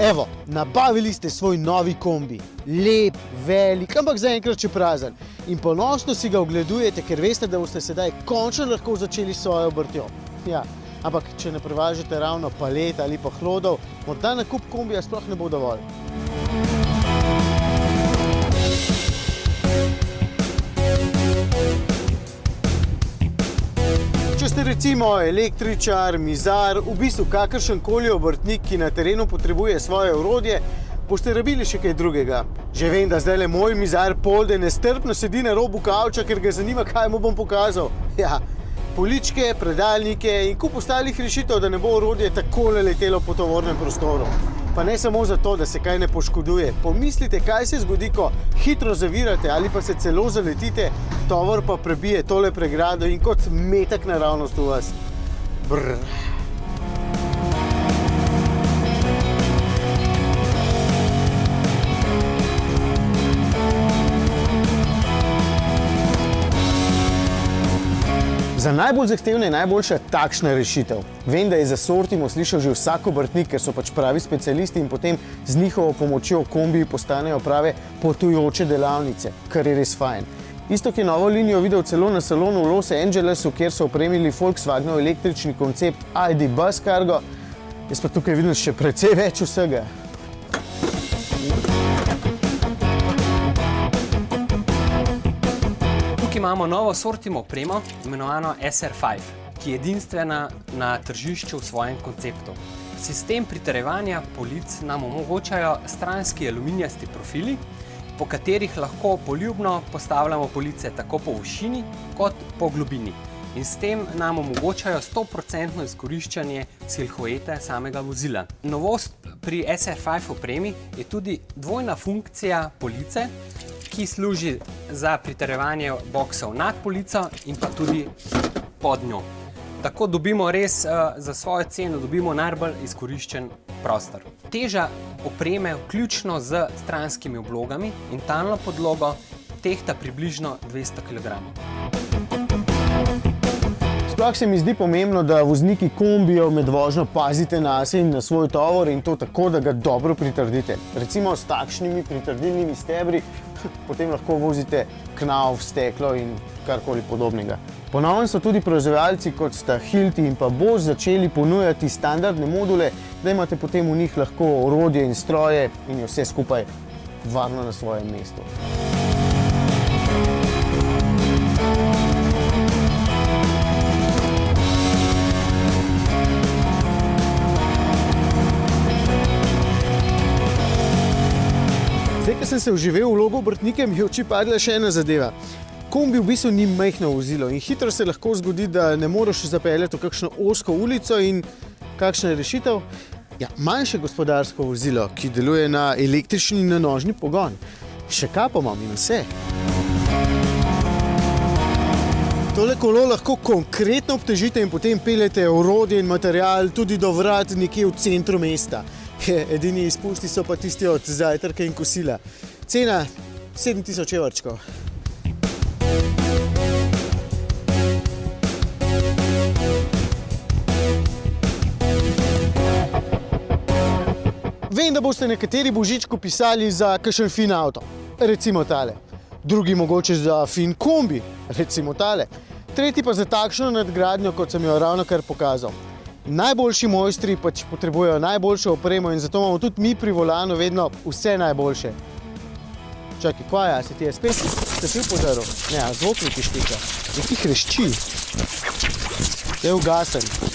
Evo, nabavili ste svoj novi kombi. Lep, velik, ampak zaenkrat še prazen. In ponosno si ga ogledujete, ker veste, da boste sedaj končno lahko začeli s svojo obrtjo. Ja, ampak če ne prevažate ravno palet ali pa hlodov, morda nakup kombija sploh ne bo dovolj. Če ste recimo električar, mizar, v bistvu kakršenkoli obrtnik, ki na terenu potrebuje svoje orodje, boste rabili še kaj drugega. Že vem, da zdajle moj mizar Polde nestrpno sedi na robu kavča, ker ga zanima, kaj mu bom pokazal. Ja, poličke, predalnike in kup ostalih rešitev, da ne bo orodje takole letelo po tovornem prostoru. Pa ne samo zato, da se kaj ne poškoduje. Pomislite, kaj se zgodi, ko hitro zavirate ali pa se celo zaletite, tovor pa prebije tole pregrado in kot metek naravnost v vas. Brr. Za najbolj zahtevne je najboljša takšna rešitev. Vem, da je za Sortimo slišal že vsak obrtnik, ker so pač pravi specialisti in potem z njihovo pomočjo kombiji postanejo prave potujoče delavnice, kar je res fajn. Iztok je novo linijo videl celo na salonu v Los Angelesu, kjer so opremili Volkswagenov električni koncept ID Bus Cargo. Jaz pa tukaj vidim še precej več vsega. Tukaj imamo novo Sortimo opremo, imenovano SR5, ki je edinstvena na tržišču v svojem konceptu. Sistem pritrjevanja polic nam omogočajo stranski aluminijasti profili, po katerih lahko poljubno postavljamo police tako po višini kot po globini. In s tem nam omogočajo 100% izkoriščanje silhuete samega vozila. Novost pri SR5 opremi je tudi dvojna funkcija police, ki služi za pritrjevanje boksov nad polico in pa tudi pod njo. Tako dobimo res za svojo ceno dobimo najbolj izkoriščen prostor. Teža opreme vključno z stranskimi oblogami in talno podlogo tehta približno 200 kg. Sploh se mi zdi pomembno, da vozniki kombijev med vožnjo pazite nase in na svoj tovor in to tako, da ga dobro pritrdite. Recimo s takšnimi pritrdilnimi stebri, potem lahko vozite knav, steklo in karkoli podobnega. Ponovno so tudi proizvajalci kot sta Hilti in pa Bosch začeli ponujati standardne module, da imate potem v njih lahko orodje in stroje in vse skupaj varno na svojem mestu. Zdaj, ko sem se vživel v vlogo obrtnika, mi je v oči padla še ena zadeva. Kombi v bistvu ni majhno vozilo in hitro se lahko zgodi, da ne moreš zapeljati v kakšno ozko ulico in kakšna je rešitev? Ja, manjše gospodarsko vozilo, ki deluje na električni in na nožni pogon. Še kapo imam in vse. Tole kolo lahko konkretno obtežite in potem peljete orodje in material tudi do vrat nekje v centru mesta. Edini izpusti so pa tisti od zajtrka in kosila. Cena 7000 evrčkov. Vem, da boste nekateri božičku pisali za kakšen fin avto, recimo tale. Drugi mogoče za fin kombi, recimo tale. Tretji pa za takšno nadgradnjo, kot sem jo ravnokar pokazal. Najboljši mojstri pač potrebujejo najboljšo opremo in zato imamo tudi mi pri volanu vedno vse najboljše. Čakaj, kaj je? Se ti je spet stativ požaril? Ne, zvok mi ti štika. Nekaj hrešči. Je ugasen.